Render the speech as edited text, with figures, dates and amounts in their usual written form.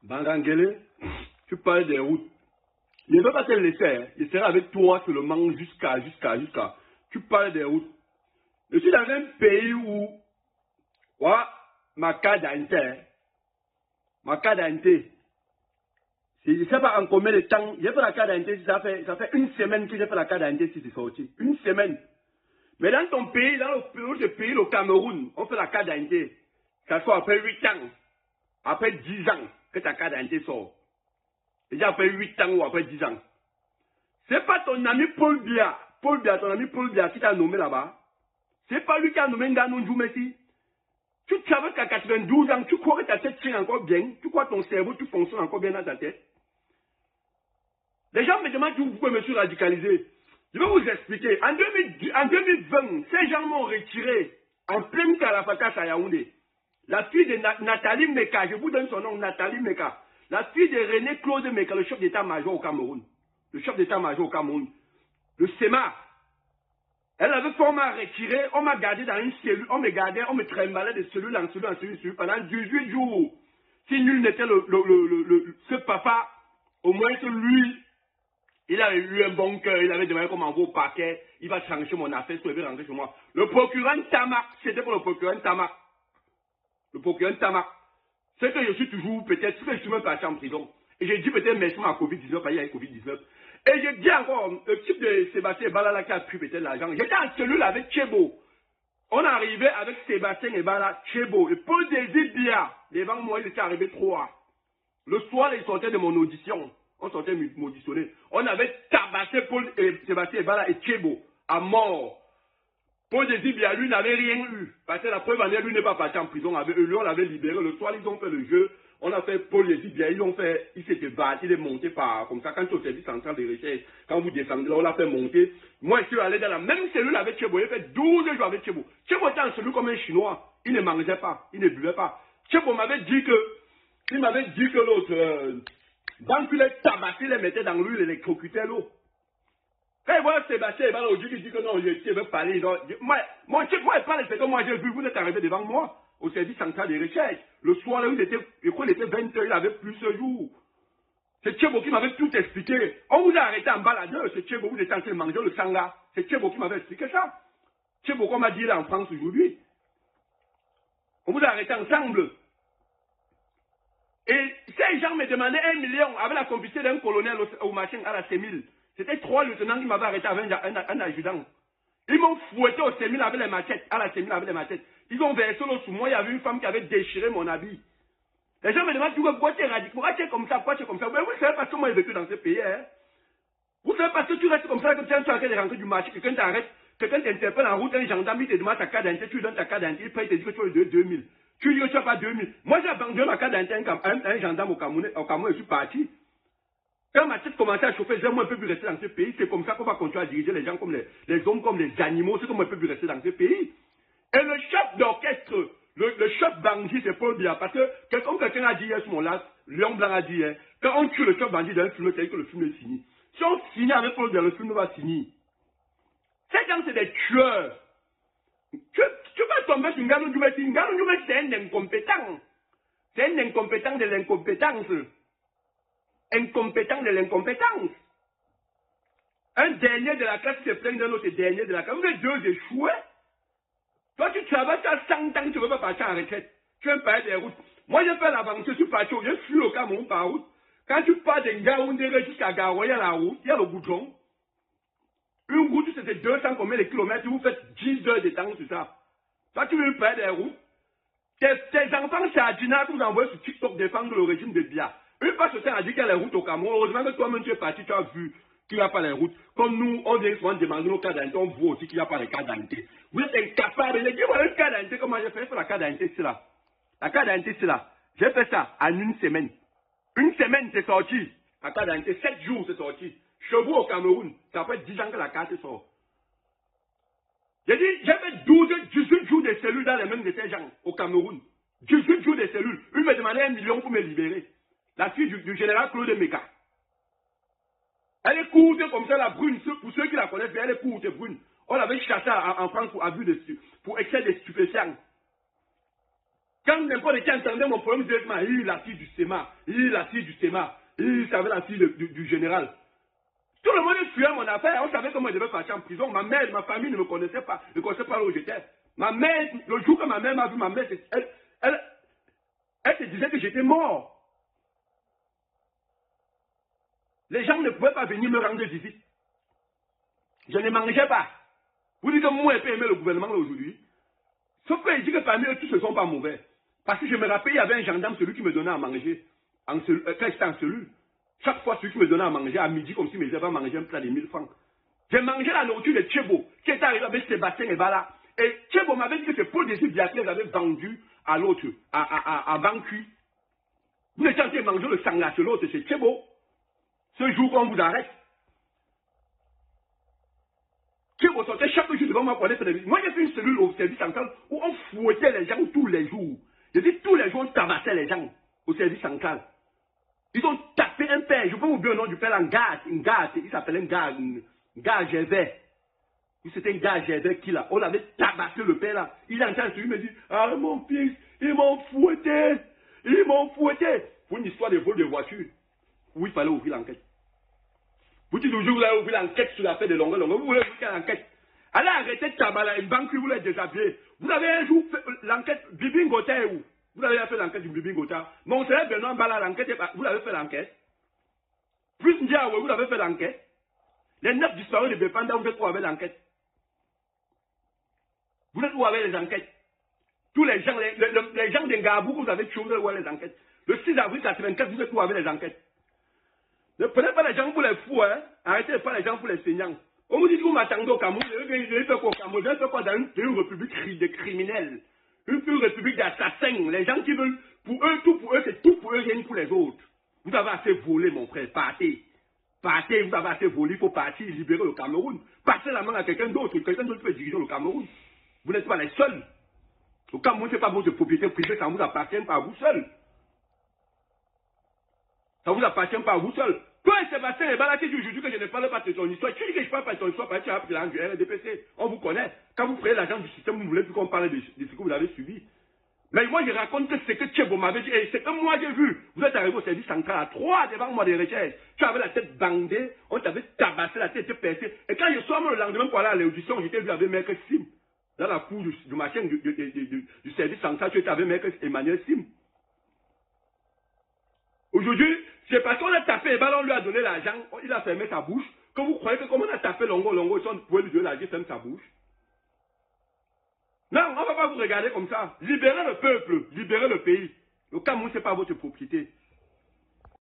Bangangele, tu parles des routes. Je ne veux pas te laisser, hein. Je serai avec toi seulement jusqu'à. Tu parles des routes. Je suis dans un pays où, ma carte d'identité, je ne sais pas en combien de temps, j'ai fait la carte d'identité, ça fait une semaine que j'ai fait la carte d'identité si c'est sorti. Une semaine. Mais dans ton pays, dans l'autre pays, le Cameroun, on fait la carte d'identité. Ça sort après 8 ans, après 10 ans que ta carte d'identité sort. Déjà après 8 ans ou après 10 ans. C'est pas ton ami Paul Biya, ton ami Paul Biya qui t'a nommé là-bas. C'est pas lui qui a nommé Nganou Messi. Tu savais qu'à 92 ans, tu crois que ta tête tient encore bien, tu crois que ton cerveau, tu fonctionnes encore bien dans ta tête. Les gens me demandent pourquoi je me suis radicalisé. Je vais vous expliquer. En 2020, ces gens m'ont retiré en pleine Kalafata à Yaoundé. La fille de Nathalie Meka, je vous donne son nom, Nathalie Meka. La fille de René Claude Meka, le chef d'état-major au Cameroun. Le chef d'état-major au Cameroun. Le SEMA. Elle avait fait, on m'a retiré, on m'a gardé dans une cellule, on me gardait, on me trimbalait de cellule en cellule pendant 18 jours. Si nul n'était ce papa, au moins que lui, il avait eu un bon cœur, il avait demandé qu'on m'envoie au paquet, il va trancher mon affaire, il va rentrer chez moi. Le procureur Tamak, c'était pour le procureur Tamak. Le procureur Tamak. C'est que je suis toujours, peut-être, c'est que je suis même parti en prison. Et j'ai dit peut-être merci à Covid-19, parce qu'il y a Covid-19. Et je dis encore, le type de Sébastien Ebala qui a pris peut-être l'argent. J'étais en cellule avec Tchebo. On arrivait avec Sébastien Ebala, Tchebo. Et Paul Désir Biya, devant moi, il était arrivé 3. Le soir, il sortait de mon audition. On sortait m'auditionner. On avait tabassé Paul et Sébastien Ebala et Tchebo à mort. Paul Désir Biya, lui, n'avait rien eu. Parce que la preuve en est, lui n'est pas parti en prison. Lui, on l'avait libéré. Le soir, ils ont fait le jeu. On a fait Paul Désir Biya, il s'était battu, il est monté par, comme ça, quand tu es au service central de recherche, quand vous descendez là, on l'a fait monter. Moi, je suis allé dans la même cellule avec Tchebo. Il fait 12 jours avec Tchebo. Tchebo était en cellule comme un Chinois. Il ne mangeait pas, il ne buvait pas. Tchebo m'avait dit que l'autre, quand il les tabassé, il les mettait dans l'huile, il électrocutait l'eau. Quand il voit Sébastien, il dit que non, je veux parler. Moi, Tchebo, il parle, c'est que moi, j'ai vu, vous êtes arrivé devant moi. Au service central de recherche. Le soir, là, je crois qu'il était 20 h, il avait plus ce jour. C'est Tchebo qui m'avait tout expliqué. On vous a arrêté en baladeur, c'est Tchebo, vous êtes en train de manger le sanga. C'est Tchebo qui m'avait expliqué ça. Tchebo, comme on m'a dit là en France aujourd'hui. On vous a arrêté ensemble. Et ces gens me demandaient 1 million avec la complicité d'un colonel au machin à la C1000. C'était 3 lieutenants qui m'avaient arrêté avec un adjudant. Ils m'ont fouetté au C1000 avec les machettes, à la C1000 avec les machettes. Ils ont versé l'eau sous moi, il y avait une femme qui avait déchiré mon habit. Les gens me demandent pourquoi tu es radical, pourquoi tu es comme ça, pourquoi tu es comme ça. Mais vous savez pas comment j'ai vécu dans ce pays, hein. Vous savez pas que tu restes comme ça, comme tu es en train de rentrer du marché, quelqu'un t'arrête, quelqu'un t'interpelle en route, un gendarme, il te demande ta carte d'identité, tu lui donnes ta carte d'identité, il paye, il te dit que tu as eu 2000. Tu dis que tu n'as pas 2000. Moi j'ai abandonné ma carte d'identité à un gendarme au Cameroun, je suis parti. Quand ma tête commençait à chauffer, je ne peux plus rester dans ce pays. C'est comme ça qu'on va continuer à diriger les gens comme les hommes, comme les animaux, c'est comme on ne peut plus rester dans ce pays. Et le chef d'orchestre, le chef bandit, c'est Paul Biya. Parce que, comme quelqu'un a dit hier sur mon live, Léon Blanc a dit hier, quand on tue le chef bandit d'un film, c'est que le film est fini. Si on finit avec Paul Biya, le film va finir. Ces gens, c'est des tueurs. Tu vas tomber sur Nganou Messi. Nganou Messi, c'est un incompétent. C'est un incompétent de l'incompétence. Incompétent de l'incompétence. Un dernier de la classe se plaint d'un autre dernier de la classe. Vous êtes deux échoués. Toi, tu travailles, tu as 100 ans, tu ne veux pas partir en retraite. Tu veux parler des routes. Moi, j'ai fait l'aventure, je suis parti, je suis au Cameroun par route. Quand tu pars de Ngaoundéré jusqu'à Garoua, il y a la route, il y a le goudron. Une route, c'était 200 combien de kilomètres, vous faites 10 heures de temps sur ça. Toi, tu veux parler des routes. Tes enfants, c'est Adina, vous envoyez sur TikTok défendre le régime de Biya. Une fois que ça a dit qu'il y a les routes au Cameroun, heureusement que toi-même tu es parti, tu as vu qu'il n'y a pas les routes. Comme nous, on vient souvent demander nos cartes d'identité, on voit aussi qu'il n'y a pas les cartes d'identité. Vous êtes incapable de dire, voilà une carte d'identité, comment j'ai fait la carte d'identité, c'est là. La carte d'identité, c'est là. J'ai fait ça en une semaine. Une semaine, c'est sorti. La carte d'identité, 7 jours, c'est sorti. Chez vous au Cameroun, ça fait 10 ans que la carte sort. J'ai dit, j'ai fait 18 jours de cellules dans les mains de ces gens au Cameroun. 18 jours de cellules. Ils me demandaient 1 million pour me libérer. La fille du général Claude Meka. Elle est courte comme ça, la brune. Pour ceux qui la connaissent bien, elle est courte, brune. On l'avait chassée en France pour excès de stupéfiants. Quand n'importe qui entendait mon problème directement, la fille du SEMA, la fille du SEMA, savait la fille du général. Tout le monde fuyait mon affaire, on savait comment je devais partir en prison. Ma mère, ma famille ne me connaissait pas, ne connaissait pas où j'étais. Ma mère, le jour que ma mère m'a vu, ma mère, elle se disait que j'étais mort. Les gens ne pouvaient pas venir me rendre visite. Je ne mangeais pas. Vous dites que moi, je peux aimer le gouvernement aujourd'hui. Sauf qu'il dit que parmi eux, tous ne sont pas mauvais. Parce que je me rappelle, il y avait un gendarme, celui qui me donnait à manger, quand j'étais en cellule. Chaque fois, celui qui me donnait à manger, à midi, comme si me disait pas manger un plat de 1000 francs. J'ai mangé la nourriture de Tchebo, qui était arrivé avec Sébastien et Bala. Et Tchebo m'avait dit que c'est Paul Désir Biatlé qu'ils avaient vendu à l'autre, à Bancu. Vous étiez en train de manger le sang là, c'est l'autre, c'est Tchebo. Ce jour qu'on vous arrête. Tchebo sortait chaque jour devant moi pour aller faire des visites. Moi, j'ai fait une cellule au service central où on fouettait les gens tous les jours. J'ai dit tous les jours, on tabassait les gens au service central. Ils ont tapé un père, je peux oublier le nom du père, un gars, il s'appelait un gars Gervais. C'était un gars Gervais qui là, on avait tabassé le père là. Il entend celui me dit, ah mon fils, ils m'ont fouetté. Pour une histoire de vol de voiture, où il fallait ouvrir l'enquête. Vous dites toujours, vous allez ouvrir l'enquête sur l'affaire de longueur, vous voulez ouvrir l'enquête. Allez arrêter de taballer une banque, vous voulez déshabiller. Vous avez un jour fait l'enquête, Bibi Ngota où? Vous avez fait l'enquête du Bibi Ngota. Mon frère Benoît Bala, l'enquête, vous avez fait l'enquête. Plus Ndiawe, vous avez fait l'enquête. Les 9 disparus de Bepanda, vous êtes où avec l'enquête? Vous êtes où avec les enquêtes? Tous les gens, les gens d'Engabou, vous avez tué, vous êtes où avec les enquêtes? Le 6 avril 84, vous êtes où avec les enquêtes? Ne prenez pas les gens pour les fous, hein? Arrêtez de pas les gens pour les saignants. On vous dit que vous m'attendez au Cameroun, je fait quoi au Cameroun? Je fait quoi dans une république de criminels? Une république d'assassins. Les gens qui veulent, pour eux, c'est tout pour eux, rien pour les autres. Vous avez assez volé, mon frère, partez. Partez, vous avez assez volé, il faut partir, libérer le Cameroun. Passez la main à quelqu'un d'autre peut diriger le Cameroun. Vous n'êtes pas les seuls. Le Cameroun, ce n'est pas votre propriété privée, ça ne vous appartient pas à vous seuls. Ça ne vous appartient pas à vous seuls. Toi, Sébastien et Bala, qui dit aujourd'hui que je ne parle pas de ton histoire, tu dis que je ne parle pas de ton histoire parce que tu as pris l'argent du RDPC. On vous connaît. Quand vous prenez l'argent du système, vous ne voulez plus qu'on parle de ce que vous avez subi. Mais moi, je raconte que ce que Tchebo m'avait dit, et c'est que moi j'ai vu. Vous êtes arrivé au service central à 3 devant moi des recherches. Tu avais la tête bandée, on t'avait tabassé, la tête percée. Et quand je suis le lendemain pour aller à l'audition, j'étais vu avec Maître Sim. Dans la cour du machin du service central, tu étais avec Maître Emmanuel Sim. Aujourd'hui, c'est parce qu'on a tapé et on lui a donné l'argent, il a fermé sa bouche. Que vous croyez que comme on a tapé Longo, si on pouvait lui donner l'argent, il ferme sa bouche. Non, on ne va pas vous regarder comme ça. Libérez le peuple, libérez le pays. Le Cameroun, ce n'est pas votre propriété.